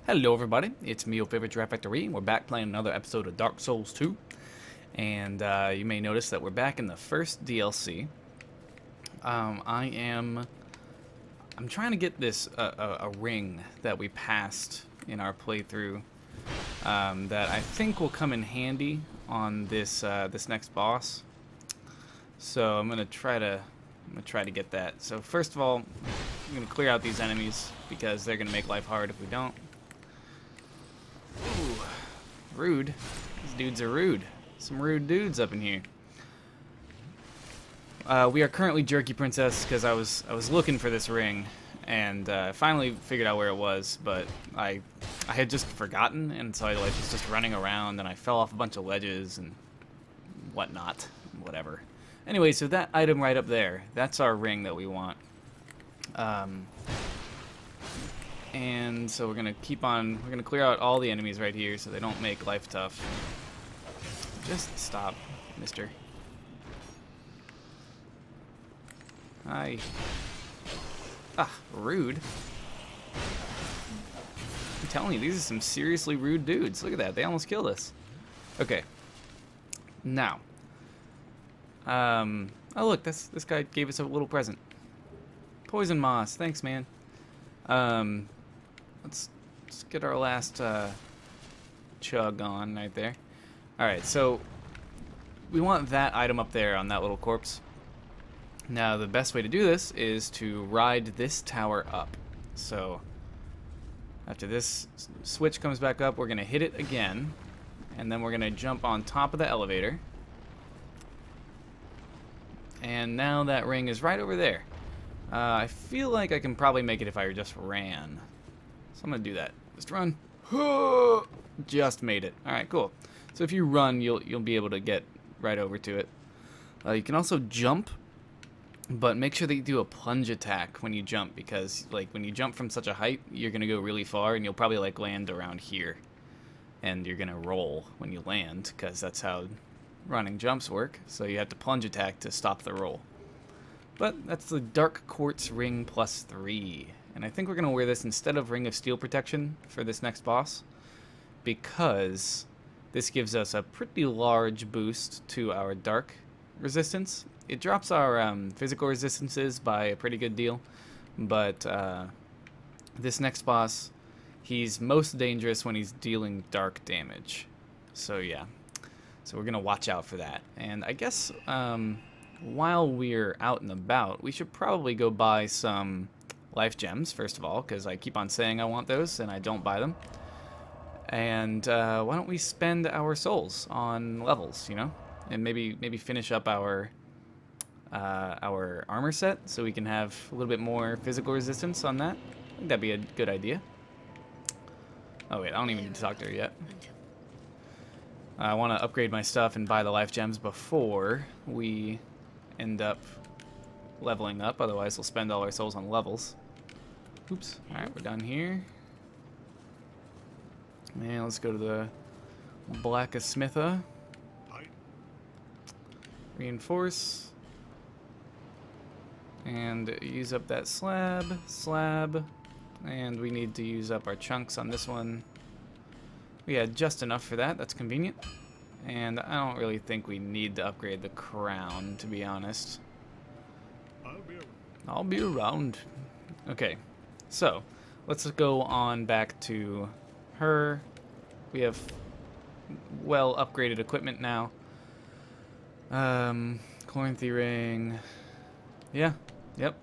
Hello everybody, it's me, your favorite Draft Factory, and we're back playing another episode of Dark Souls 2. And you may notice that we're back in the first DLC. I'm trying to get this a ring that we passed in our playthrough that I think will come in handy on this this next boss. So I'm gonna try to get that. So first of all, I'm gonna clear out these enemies because they're gonna make life hard if we don't. Ooh, rude. These dudes are rude. Some rude dudes up in here. We are currently Jerky Princess because I was looking for this ring and finally figured out where it was, but I had just forgotten, and so I was just running around and I fell off a bunch of ledges and whatnot, whatever. Anyway, so that item right up there, that's our ring that we want. And so we're gonna clear out all the enemies right here so they don't make life tough. Just stop, mister. Hi. Ah, rude. I'm telling you, these are some seriously rude dudes. Look at that, they almost killed us. Okay. Now. Oh look, this guy gave us a little present. Poison moss, thanks man. Let's get our last chug on right there. Alright, so we want that item up there on that little corpse. Now the best way to do this is to ride this tower up. So after this switch comes back up, we're going to hit it again, and then we're going to jump on top of the elevator. And now that ring is right over there. I feel like I can probably make it if I just ran. So I'm going to do that. Just run. Just made it. Alright, cool. So if you run, you'll be able to get right over to it. You can also jump, but make sure that you do a plunge attack when you jump, because like when you jump from such a height, you're going to go really far, and you'll probably like land around here. And you're going to roll when you land, because that's how running jumps work. So you have to plunge attack to stop the roll. But that's the Dark Quartz Ring +3. And I think we're going to wear this instead of Ring of Steel Protection for this next boss, because this gives us a pretty large boost to our dark resistance. It drops our physical resistances by a pretty good deal, but this next boss, he's most dangerous when he's dealing dark damage. So yeah, so we're going to watch out for that. And I guess while we're out and about, we should probably go buy some life gems, first of all, because I keep on saying I want those, and I don't buy them. And why don't we spend our souls on levels, you know? And maybe finish up our armor set, so we can have a little bit more physical resistance on that. I think that'd be a good idea. Oh wait, I don't even need to talk to her yet. I want to upgrade my stuff and buy the life gems before we end up leveling up, otherwise we'll spend all our souls on levels. Oops. Alright, we're done here. And let's go to the Blacksmitha. Reinforce. And use up that slab. And we need to use up our chunks on this one. We had just enough for that, that's convenient. And I don't really think we need to upgrade the crown, to be honest. I'll be around. Okay, so let's go on back to her. We have well upgraded equipment now. Chloranthy ring. Yeah, yep.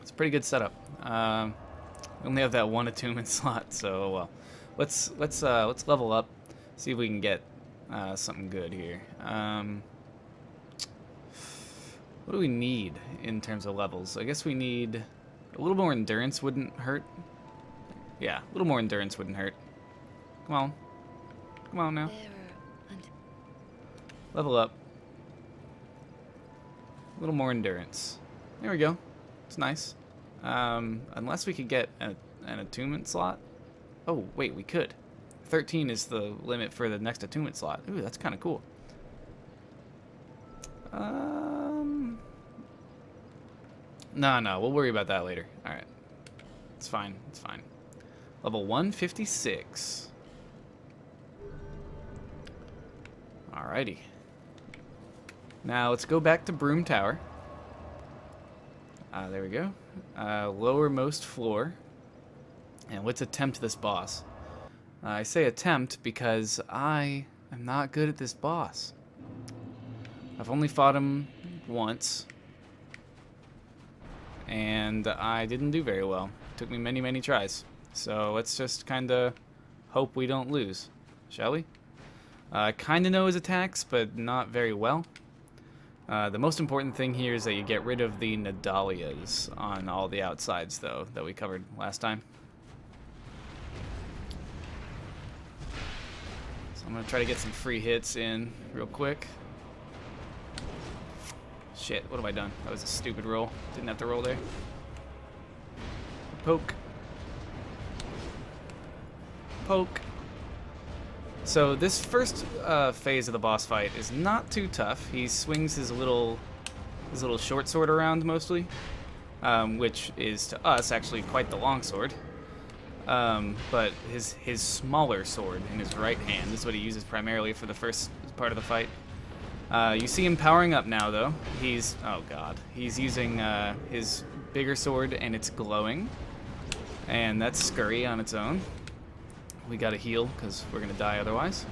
It's a pretty good setup. We only have that one attunement slot, so let's level up, see if we can get something good here. What do we need in terms of levels? I guess we need a little more endurance wouldn't hurt. Yeah, a little more endurance wouldn't hurt. Come on. Come on now. Level up. A little more endurance. There we go. It's nice. Unless we could get an attunement slot. Oh, wait, we could. 13 is the limit for the next attunement slot. Ooh, that's kind of cool. No, we'll worry about that later. Alright. It's fine. It's fine. Level 156. Alrighty. Now let's go back to Broom Tower. There we go. Lowermost floor. And let's attempt this boss. I say attempt because I am not good at this boss. I've only fought him once. And I didn't do very well. It took me many, many tries. So let's just kind of hope we don't lose. Shall we? I kind of know his attacks, but not very well. The most important thing here is that you get rid of the Nadalias on all the outsides, though, that we covered last time. So I'm going to try to get some free hits in real quick. Shit, what have I done? That was a stupid roll. Didn't have to roll there. Poke. Poke. So this first phase of the boss fight is not too tough. He swings his little short sword around mostly, which is to us actually quite the long sword. But his smaller sword in his right hand is what he uses primarily for the first part of the fight. You see him powering up now, though. Oh god, he's using his bigger sword, and it's glowing, and that's scurry on its own. We gotta heal, because we're gonna die otherwise.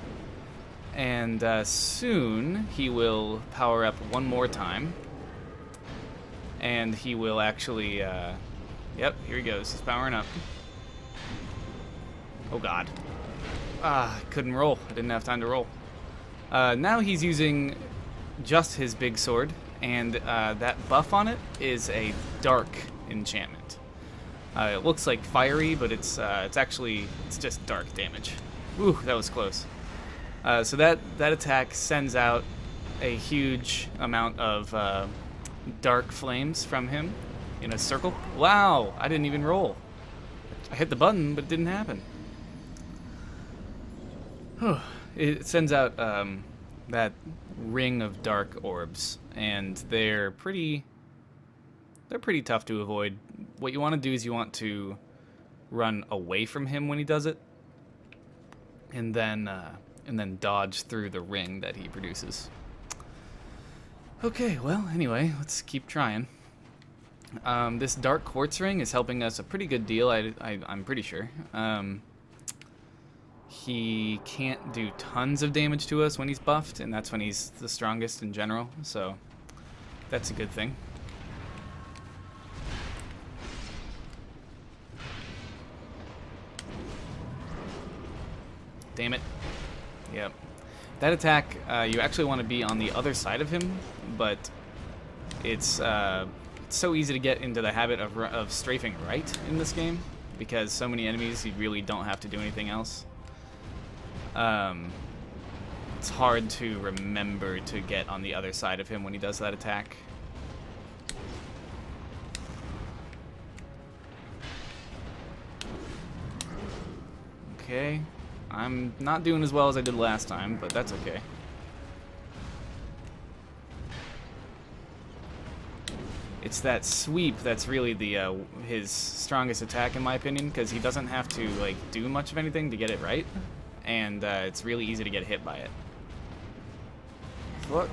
And soon he will power up one more time. And he will actually, yep, here he goes. He's powering up. Oh god. I couldn't roll. I didn't have time to roll. Now he's using just his big sword, and that buff on it is a dark enchantment. It looks like fiery, but it's just dark damage. Ooh, that was close. So that attack sends out a huge amount of dark flames from him in a circle. Wow, I didn't even roll. I hit the button, but it didn't happen. It sends out that ring of dark orbs, and they're pretty tough to avoid. What you want to do is you want to run away from him when he does it, and then dodge through the ring that he produces. Okay, well, anyway, let's keep trying. This dark quartz ring is helping us a pretty good deal, I'm pretty sure. He can't do tons of damage to us when he's buffed, and that's when he's the strongest in general, so that's a good thing. Damn it. Yep. That attack, you actually want to be on the other side of him, but it's so easy to get into the habit of strafing right in this game, because so many enemies you really don't have to do anything else. It's hard to remember to get on the other side of him when he does that attack. Okay. I'm not doing as well as I did last time, but that's okay. It's that sweep that's really his strongest attack, in my opinion, because he doesn't have to like do much of anything to get it right, and it's really easy to get hit by it. What?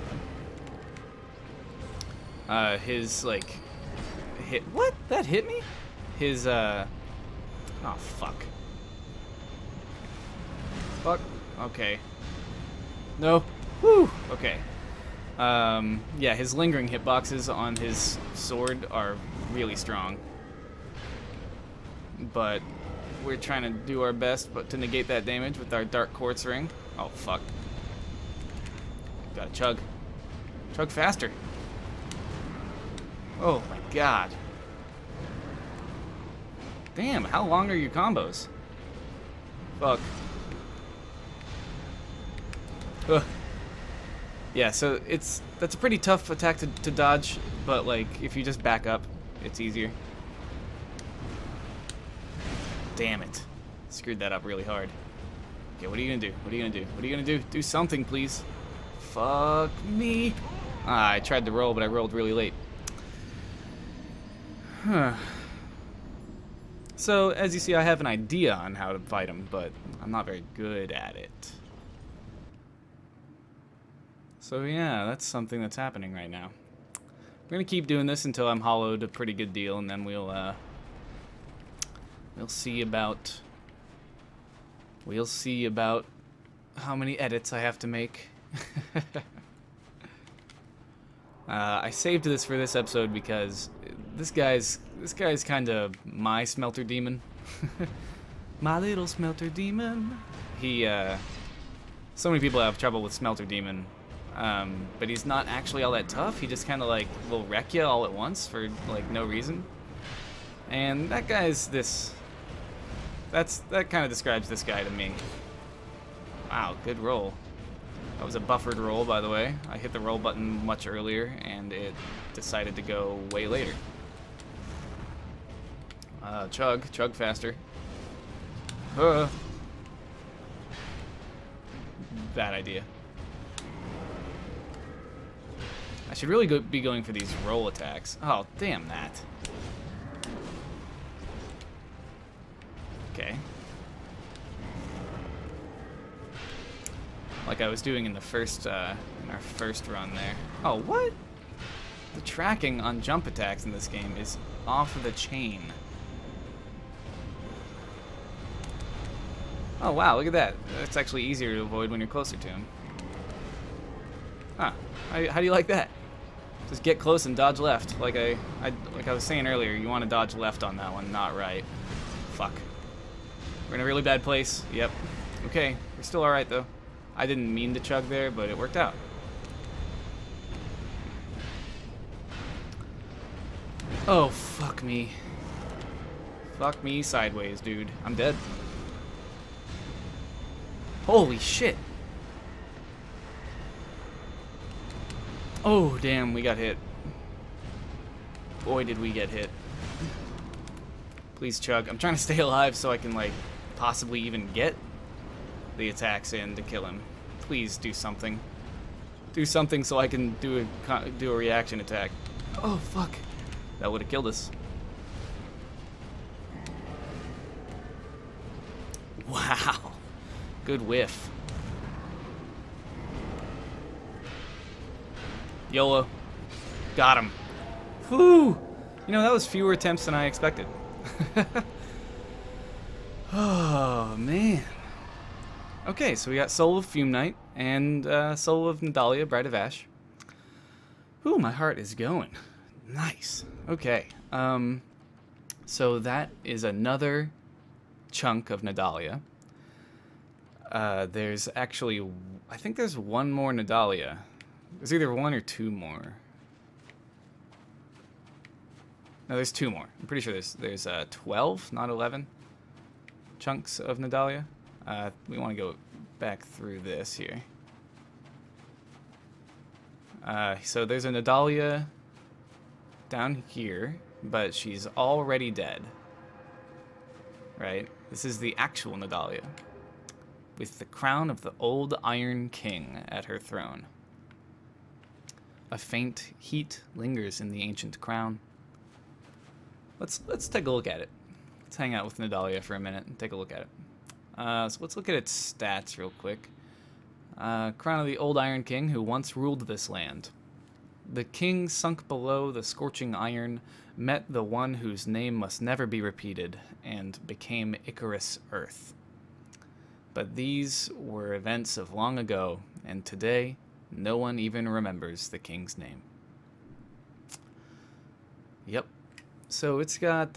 His like hit. What? That hit me? His oh fuck. Fuck. Okay. No. Whew. Okay. Yeah, his lingering hitboxes on his sword are really strong. But we're trying to do our best to negate that damage with our dark quartz ring. Oh, fuck. Gotta chug. Chug faster. Oh, my God. Damn, how long are your combos? Fuck. Ugh. Yeah, so that's a pretty tough attack to dodge, but like if you just back up, it's easier. Damn it. Screwed that up really hard. Okay, what are you gonna do? What are you gonna do? What are you gonna do? Do something, please. Fuck me. Ah, I tried to roll, but I rolled really late. Huh. So, as you see, I have an idea on how to fight him, but I'm not very good at it. So yeah, that's something that's happening right now. We're gonna keep doing this until I'm hollowed a pretty good deal, and then we'll see about how many edits I have to make. I saved this for this episode because this guy's kind of my smelter demon. My little smelter demon. He so many people have trouble with smelter demon, but he's not actually all that tough. He just kind of like will wreck you all at once for like no reason. And that guy's this. That kind of describes this guy to me. Wow, good roll. That was a buffered roll, by the way. I hit the roll button much earlier, and it decided to go way later. Chug faster. Bad idea. I should really be going for these roll attacks. Oh, damn that. Okay. Like I was doing in the first, in our first run there. Oh, what? The tracking on jump attacks in this game is off the chain. Oh, wow, look at that. It's actually easier to avoid when you're closer to him. Huh. How do you like that? Just get close and dodge left. Like I was saying earlier, you want to dodge left on that one, not right. Fuck. We're in a really bad place. Yep. Okay, we're still alright, though. I didn't mean to chug there, but it worked out. Oh, fuck me. Fuck me sideways, dude. I'm dead. Holy shit. Oh, damn, we got hit. Boy, did we get hit. Please chug. I'm trying to stay alive so I can, like, possibly even get the attacks in to kill him. Please do something. Do something so I can do a reaction attack. Oh, fuck. That would have killed us. Wow. Good whiff. YOLO. Got him. Whew. You know, that was fewer attempts than I expected. Oh, man. Okay, so we got Soul of Fume Knight and Soul of Nadalia, Bride of Ash. Ooh, my heart is going. Nice. Okay. So that is another chunk of Nadalia. There's actually, I think there's one more Nadalia. There's either one or two more. No, there's two more. I'm pretty sure there's 12, not 11 chunks of Nadalia. We want to go back through this here. So there's a Nadalia down here, but she's already dead. Right? This is the actual Nadalia, with the crown of the old Iron King at her throne. A faint heat lingers in the ancient crown. Let's take a look at it. Let's hang out with Nadalia for a minute and take a look at it. So let's look at its stats real quick. Crown of the old Iron King who once ruled this land. The king sunk below the scorching iron, met the one whose name must never be repeated, and became Icarus Earth. But these were events of long ago, and today no one even remembers the king's name. Yep. So it's got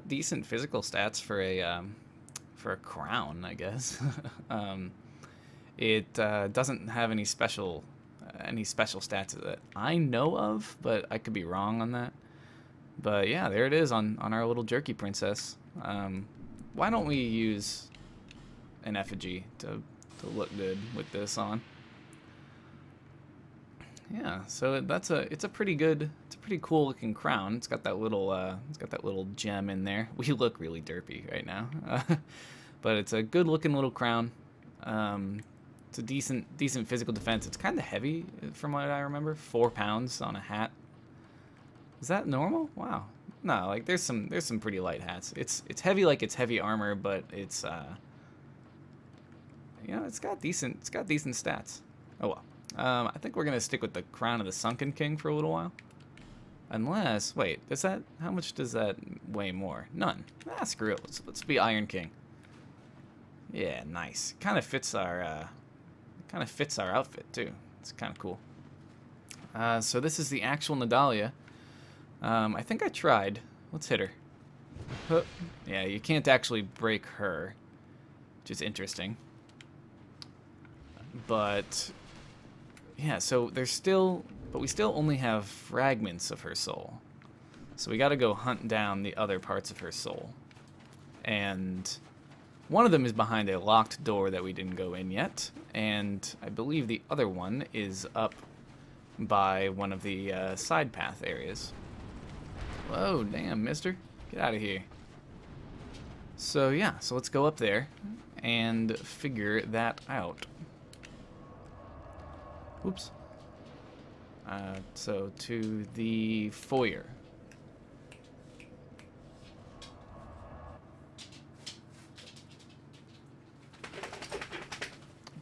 decent physical stats for a crown, I guess. It doesn't have any special stats that I know of, but I could be wrong on that. But yeah, there it is on our little jerky princess. Why don't we use an effigy to look good with this on? Yeah, so it's a pretty cool looking crown. It's got that little gem in there. We look really derpy right now, but it's a good looking little crown. It's a decent physical defense. It's kind of heavy from what I remember. 4 pounds on a hat. Is that normal? Wow, No, like there's some pretty light hats. It's heavy, like it's heavy armor, but it's you know, it's got decent stats. Oh well. I think we're gonna stick with the Crown of the Sunken King for a little while. Unless, wait, does that, how much does that weigh more? None. Ah, screw it. Let's be Iron King. Yeah, nice. Kind of fits our outfit too. It's kind of cool. So this is the actual Nadalia. I think I tried. Let's hit her. Huh. Yeah, you can't actually break her, which is interesting. But yeah, so there's still, but we still only have fragments of her soul. So we got to go hunt down the other parts of her soul. And one of them is behind a locked door that we didn't go in yet, and I believe the other one is up by one of the side path areas. Whoa, damn, mister. Get out of here. So yeah, so let's go up there and figure that out. Oops. So to the foyer.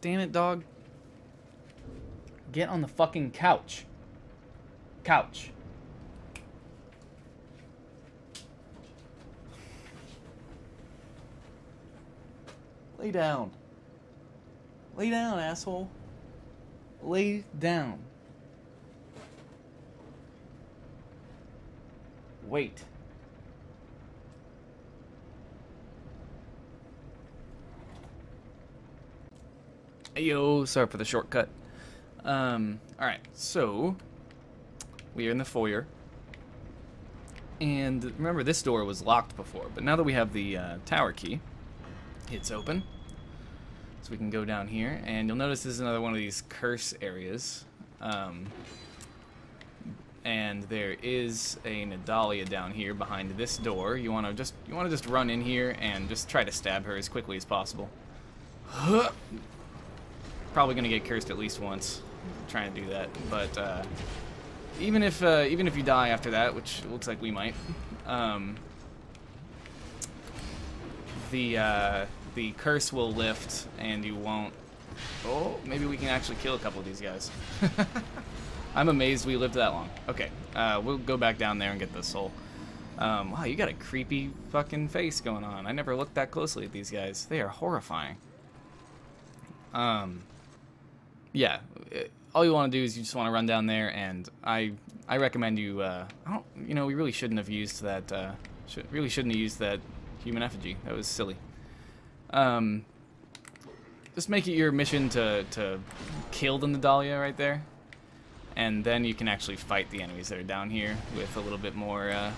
Damn it, dog. Get on the fucking couch. Couch. Lay down. Lay down, asshole. Lay down. Wait. Yo, sorry for the shortcut. Alright, so we are in the foyer. And remember, this door was locked before, but now that we have the tower key, it's open. So we can go down here, and you'll notice this is another one of these curse areas. And there is a Nadalia down here behind this door. You wanna just run in here and just try to stab her as quickly as possible. Probably gonna get cursed at least once trying to do that, but even if you die after that, which it looks like we might, the curse will lift and you won't. Oh, maybe we can actually kill a couple of these guys. I'm amazed we lived that long. Okay, we'll go back down there and get the soul. Wow, you got a creepy fucking face going on. I never looked that closely at these guys. They are horrifying. Yeah, all you want to do is you just want to run down there, and I recommend you. You know, we really shouldn't have used that. Really shouldn't have used that human effigy. That was silly. Just make it your mission to kill the Nadalia right there, and then you can actually fight the enemies that are down here with a little bit more, a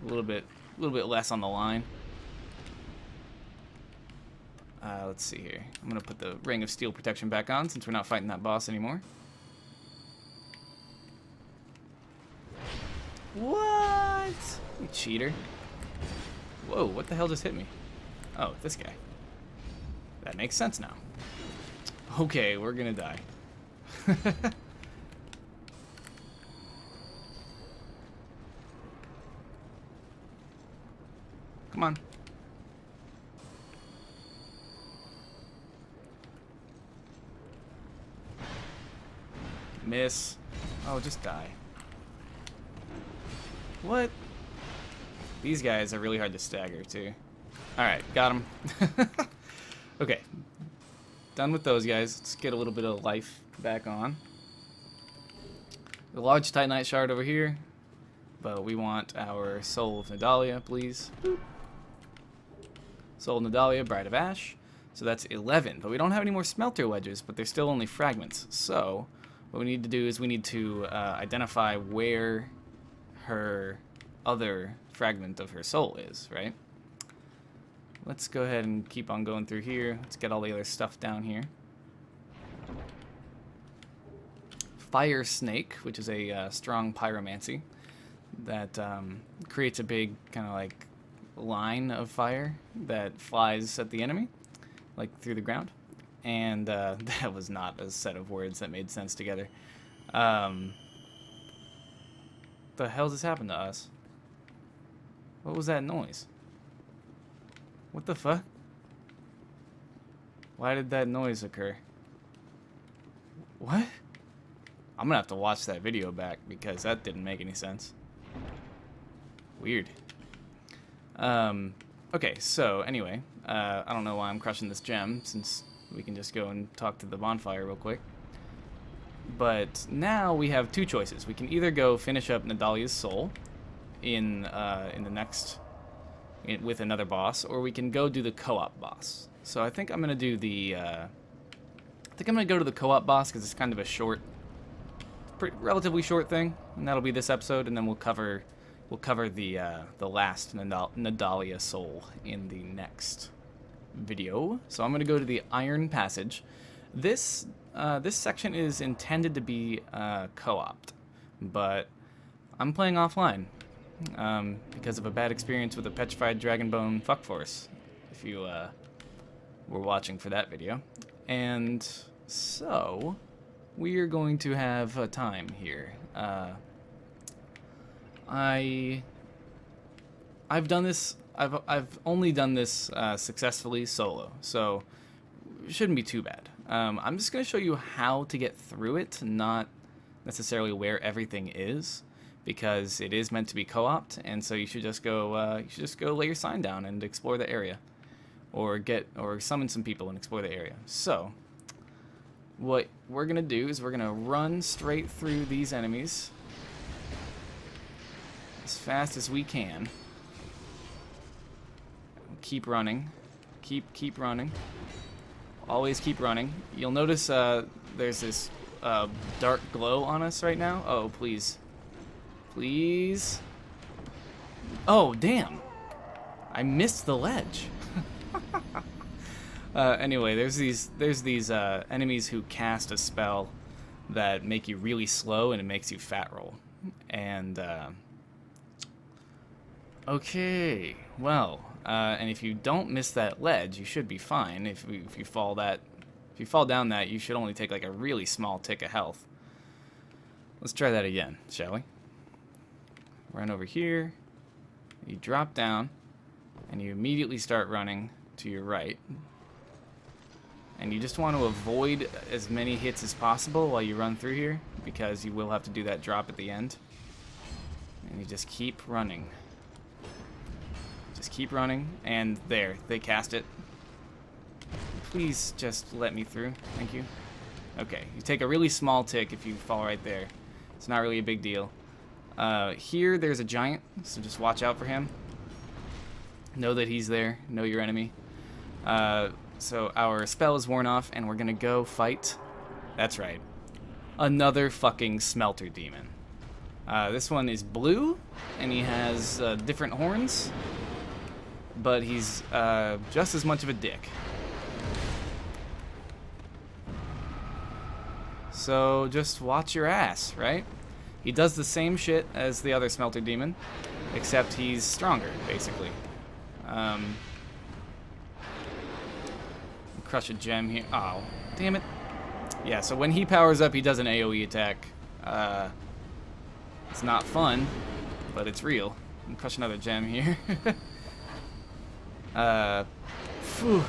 little bit less on the line. Let's see here. I'm gonna put the Ring of Steel protection back on since we're not fighting that boss anymore. What? You cheater. Whoa, what the hell just hit me? Oh, this guy. That makes sense now. Okay, we're gonna die. Come on. Miss. Oh, just die. What? These guys are really hard to stagger, too. Alright, got him. Okay. Done with those guys. Let's get a little bit of life back on. The large Titanite shard over here. But we want our Soul of Nadalia, please. Boop. Soul of Nadalia, Bride of Ash. So that's 11. But we don't have any more Smelter wedges, but they're still only fragments. So what we need to do is we need to identify where her other fragment of her soul is, right? Let's go ahead and keep on going through here. Let's get all the other stuff down here. Fire Snake, which is a strong pyromancy that creates a big kind of like line of fire that flies at the enemy, like through the ground. And that was not a set of words that made sense together. The hell just happened to us? What was that noise? What the fuck? Why did that noise occur? What? I'm gonna have to watch that video back because that didn't make any sense. Weird. Okay, so anyway, I don't know why I'm crushing this gem, since we can just go and talk to the bonfire real quick. But now we have two choices. We can either go finish up Nadalia's soul in the next with another boss, or we can go do the co-op boss. So I think I'm gonna do the go to the co-op boss because it's kind of a short, relatively short thing, and that'll be this episode, and then we'll cover the last Nadalia soul in the next video. So I'm gonna go to the Iron Passage. This section is intended to be co-opted, but I'm playing offline because of a bad experience with a petrified dragonbone fuck force. If you were watching for that video, and so we are going to have a time here. I've done this. I've only done this successfully solo, so it shouldn't be too bad. I'm just going to show you how to get through it, not necessarily where everything is, because it is meant to be co-opted, and so you should just go. You should just go lay your sign down and explore the area, or summon some people and explore the area. So what we're gonna do is we're gonna run straight through these enemies as fast as we can. Keep running. Keep running. Always keep running. You'll notice there's this dark glow on us right now. Oh, please. Please. Oh, damn. I missed the ledge. Anyway, there's these enemies who cast a spell that make you really slow, and it makes you fat roll. And okay, well, and if you don't miss that ledge, you should be fine. If you fall down that, you should only take like a really small tick of health. Let's try that again, shall we? Run over here. You drop down, and you immediately start running to your right. And you just want to avoid as many hits as possible while you run through here, because you will have to do that drop at the end. And you just keep running. Just keep running, and there, they cast it. Please just let me through. Thank you. Okay, you take a really small tick if you fall right there. It's not really a big deal. Here, there's a giant, so just watch out for him. Know that he's there. Know your enemy. So our spell is worn off, and we're gonna go fight. That's right. Another fucking Smelter demon. This one is blue, and he has different horns, but he's just as much of a dick. So just watch your ass, right? He does the same shit as the other Smelter demon, except he's stronger, basically. Crush a gem here. Oh, damn it. Yeah, so when he powers up, he does an AoE attack. It's not fun, but it's real. Crush another gem here. Phew.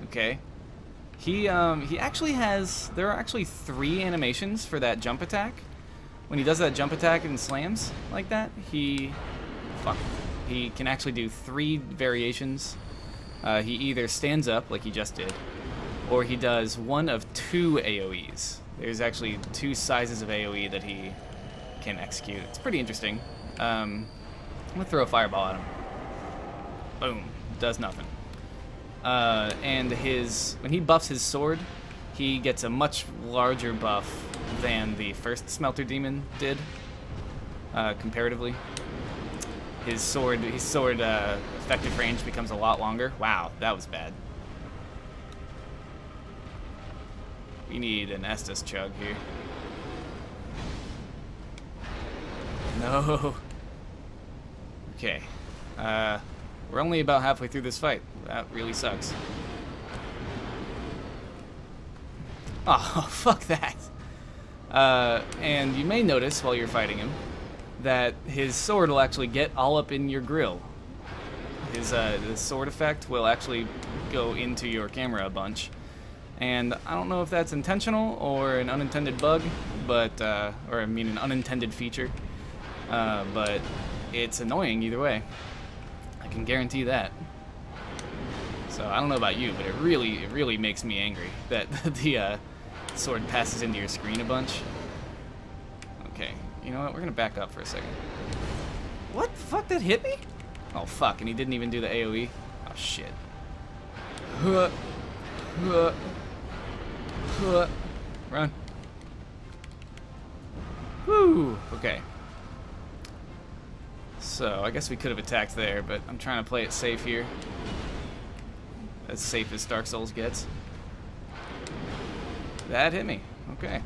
Okay. He actually has, there are actually 3 animations for that jump attack. When he does that jump attack and slams like that, he can actually do 3 variations. He either stands up like he just did, or he does one of 2 AoEs. There's actually 2 sizes of AoE that he can execute. It's pretty interesting. I'm gonna throw a fireball at him. Boom. Does nothing. And when he buffs his sword, he gets a much larger buff than the first Smelter demon did, comparatively. His sword effective range becomes a lot longer. Wow, that was bad. We need an Estus chug here. No. Okay. We're only about halfway through this fight. That really sucks. Oh, fuck that. And you may notice while you're fighting him that his sword will actually get all up in your grill. His the sword effect will actually go into your camera a bunch. And I don't know if that's intentional or an unintended bug, but, or I mean an unintended feature, but it's annoying either way. I can guarantee that. So I don't know about you, but it really makes me angry that the sword passes into your screen a bunch. Okay, you know what? We're gonna back up for a second. What the fuck? That hit me? Oh fuck! And he didn't even do the AOE. Oh shit. Run. Woo! Okay. So I guess we could have attacked there, but I'm trying to play it safe here. As safe as Dark Souls gets. That hit me. Okay.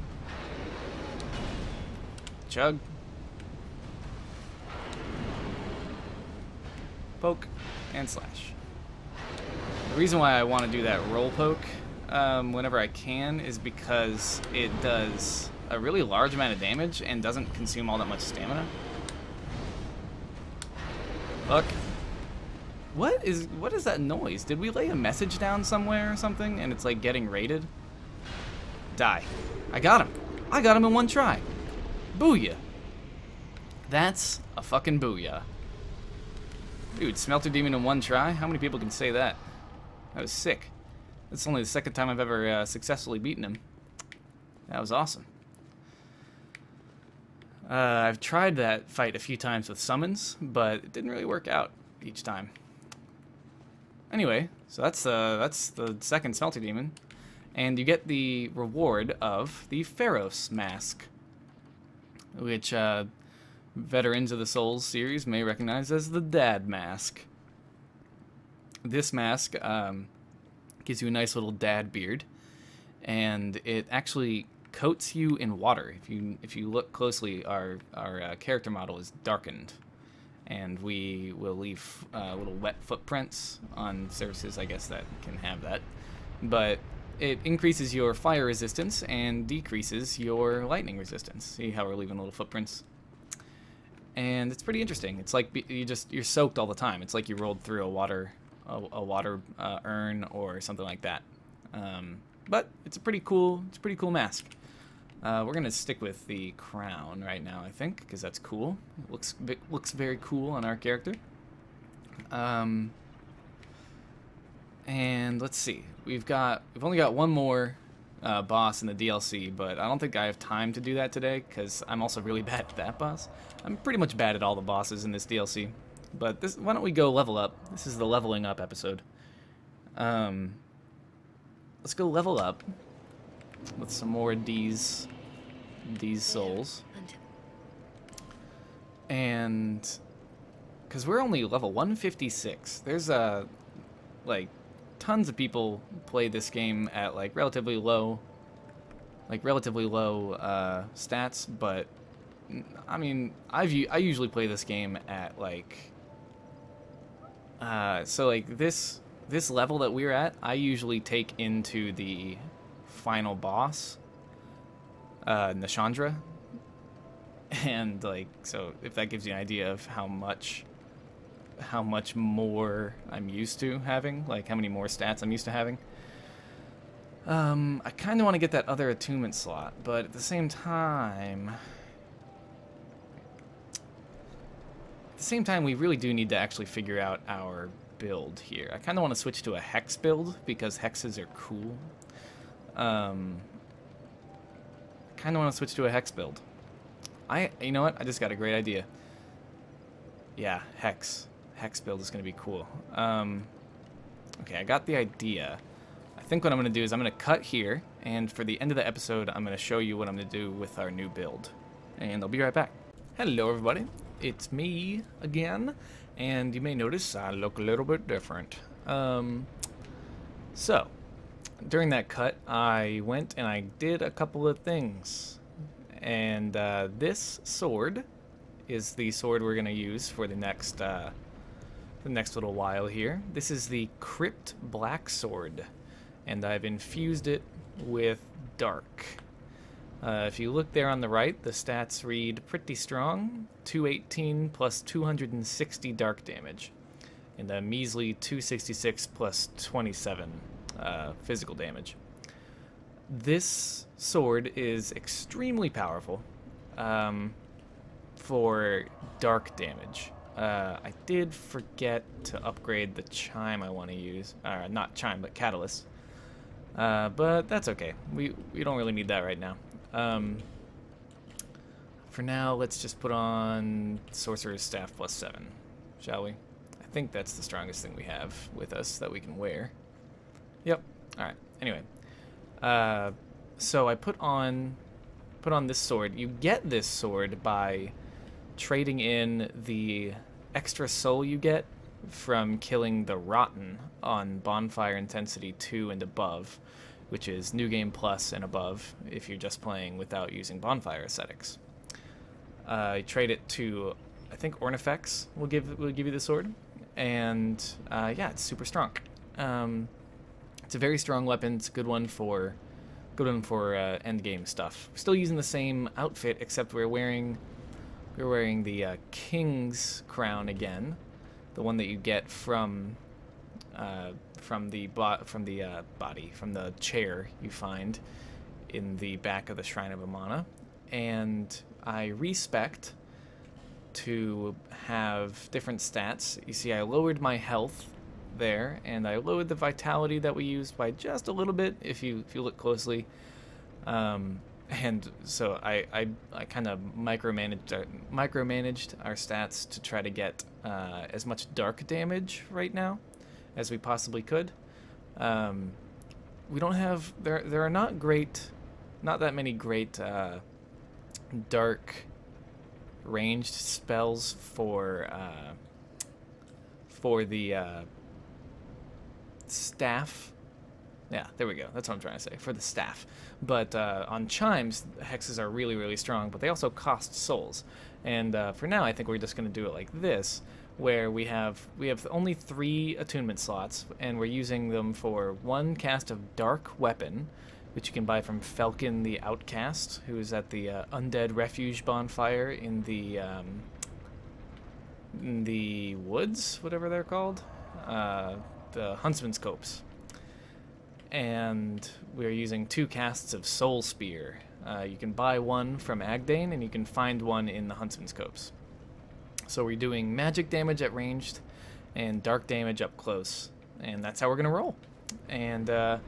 Chug. Poke and slash. The reason why I want to do that roll poke whenever I can is because it does a really large amount of damage and doesn't consume all that much stamina. Fuck. What is that noise? Did we lay a message down somewhere or something and it's like getting raided? Die. I got him. I got him in one try. Booyah. That's a fucking booyah. Dude, Smelter Demon in one try? How many people can say that? That was sick. That's only the second time I've ever successfully beaten him. That was awesome. I've tried that fight a few times with summons, but it didn't really work out each time. Anyway, so that's the second Smelter Demon, and you get the reward of the Pharos mask, which veterans of the Souls series may recognize as the Dad mask. This mask gives you a nice little dad beard, and it actually coats you in water. If you look closely, our character model is darkened. And we will leave little wet footprints on surfaces, I guess, that can have that. But it increases your fire resistance and decreases your lightning resistance. See how we're leaving little footprints? And it's pretty interesting. It's like you're soaked all the time. It's like you rolled through a water urn or something like that. But it's a pretty cool mask. We're gonna stick with the crown right now, I think, because that's cool. It looks very cool on our character. And let's see, we've only got one more boss in the DLC, but I don't think I have time to do that today because I'm also really bad at that boss. I'm pretty much bad at all the bosses in this DLC. But why don't we go level up? This is the leveling up episode. Let's go level up with some more of these souls. And because we're only level 156, there's like tons of people play this game at like relatively low stats, but I mean I usually play this game at like so like this level that we're at, I usually take into the final boss, Nashandra, and like, so if that gives you an idea of how much more I'm used to having, like how many more stats I'm used to having. I kind of want to get that other attunement slot, but at the same time, we really do need to actually figure out our build here. I kind of want to switch to a hex build because hexes are cool. Kind of want to switch to a hex build. You know what? I just got a great idea. Yeah, hex build is going to be cool. Okay, I got the idea. I think what I'm going to do is I'm going to cut here, and for the end of the episode, I'm going to show you what I'm going to do with our new build. And I'll be right back. Hello, everybody. It's me again, and you may notice I look a little bit different. So, during that cut, I went and I did a couple of things. And this sword is the sword we're going to use for the next little while here. This is the Crypt Black Sword, and I've infused it with dark. If you look there on the right, the stats read pretty strong. 218 plus 260 dark damage. And a measly 266 plus 27 physical damage. This sword is extremely powerful for dark damage. I did forget to upgrade the chime I want to use. Not chime, but catalyst. But that's okay. We don't really need that right now. For now, let's just put on Sorcerer's Staff plus 7, shall we? I think that's the strongest thing we have with us that we can wear. Yep. All right. Anyway, so I put on this sword. You get this sword by trading in the extra soul you get from killing the Rotten on Bonfire Intensity 2 and above, which is New Game Plus and above if you're just playing without using Bonfire Ascetics. You trade it to, I think Ornifex will give you the sword, and yeah, it's super strong. It's a very strong weapon. It's a good one for end game stuff. We're still using the same outfit, except we're wearing the King's crown again, the one that you get from the chair you find in the back of the Shrine of Amana, and I respect to have different stats. You see, I lowered my health there, and I lowered the vitality that we used by just a little bit if you look closely. And so I kind of micromanaged our stats to try to get as much dark damage right now as we possibly could. We don't have there are not that many great dark ranged spells for the staff. Yeah, there we go. That's what I'm trying to say, for the staff. But on chimes, hexes are really, really strong, but they also cost souls. And for now, I think we're just going to do it like this, where we have only 3 attunement slots, and we're using them for 1 cast of Dark Weapon, which you can buy from Falcon the Outcast, who is at the Undead Refuge bonfire in the woods, whatever they're called, the Huntsman's Copse. And we're using 2 casts of Soul Spear. You can buy one from Agdane, and you can find one in the Huntsman's Copse. So we're doing magic damage at ranged and dark damage up close, and that's how we're going to roll. And I'm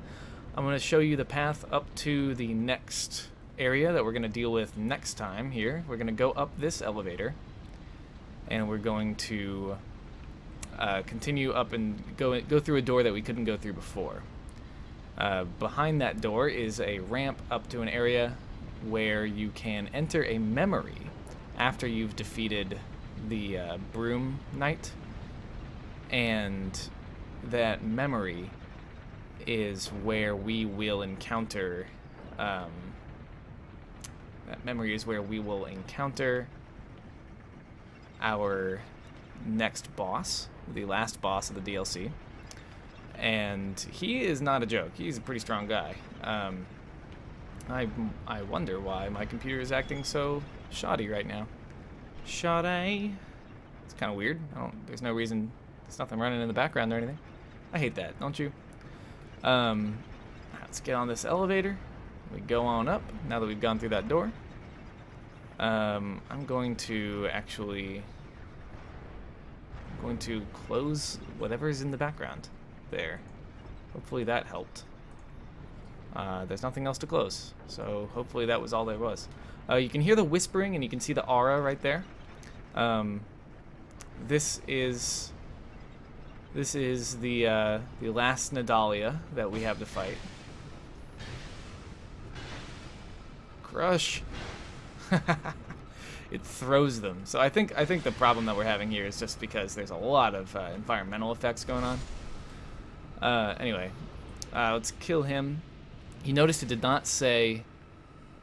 going to show you the path up to the next area that we're going to deal with next time here. We're going to go up this elevator, and we're going to continue up and go through a door that we couldn't go through before. Behind that door is a ramp up to an area where you can enter a memory after you've defeated the Broom Knight, and that memory is where we will encounter our next boss, the last boss of the DLC. And he is not a joke. He's a pretty strong guy. I wonder why my computer is acting so shoddy right now. Shoddy. It's kind of weird. There's no reason. There's nothing running in the background or anything. I hate that, don't you? Let's get on this elevator. We go on up now that we've gone through that door. I'm going to close whatever's in the background there. Hopefully that helped. There's nothing else to close, so hopefully that was all there was. You can hear the whispering, and you can see the aura right there. This is the last Nadalia that we have to fight. Crush. It throws them. So I think the problem that we're having here is just because there's a lot of environmental effects going on. Anyway, let's kill him. You noticed it did not say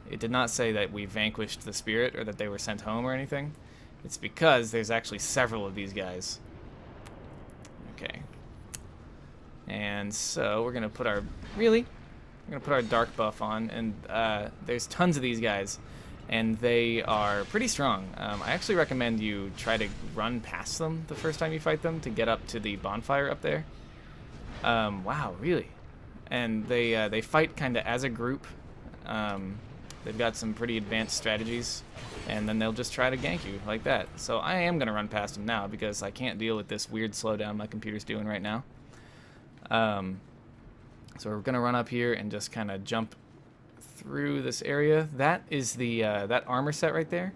that we vanquished the spirit or that they were sent home or anything. It's because there's actually several of these guys. Okay. And so we're gonna put our... Really? We're gonna put our dark buff on, and there's tons of these guys, and they are pretty strong. I actually recommend you try to run past them the first time you fight them to get up to the bonfire up there. Wow, really? And they fight kind of as a group. They've got some pretty advanced strategies, and then they'll just try to gank you like that. So I am gonna run past them now because I can't deal with this weird slowdown my computer's doing right now. So we're gonna run up here and just kind of jump through this area. That is the that armor set right there.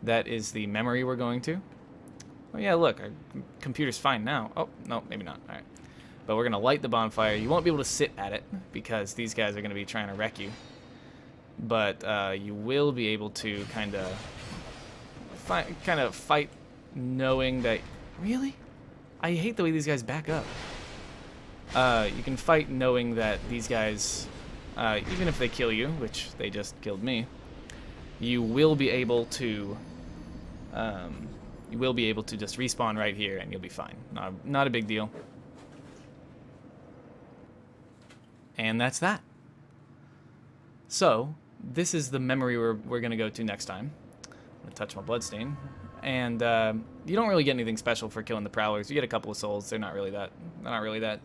That is the memory we're going to. Oh yeah, look, our computer's fine now. Oh no, maybe not. All right, but we're gonna light the bonfire. You won't be able to sit at it because these guys are gonna be trying to wreck you. But you will be able to kind of fight, knowing that. Really, I hate the way these guys back up. You can fight knowing that these guys, even if they kill you, which they just killed me, you will be able to just respawn right here and you'll be fine. Not a big deal. And that's that. So this is the memory we're gonna go to next time. I'm gonna touch my bloodstain, and you don't really get anything special for killing the prowlers. You get a couple of souls. They're not really that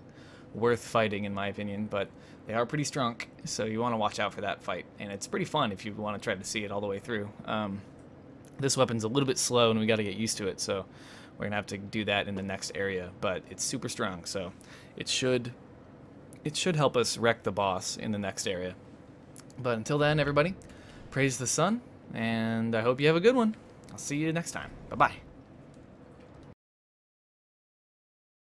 worth fighting in my opinion, but they are pretty strong, so you want to watch out for that fight, and it's pretty fun if you want to try to see it all the way through. This weapon's a little bit slow and we got to get used to it, so we're gonna have to do that in the next area, but it's super strong, so it should help us wreck the boss in the next area. But until then, everybody, praise the sun, and I hope you have a good one. I'll see you next time. Bye-bye.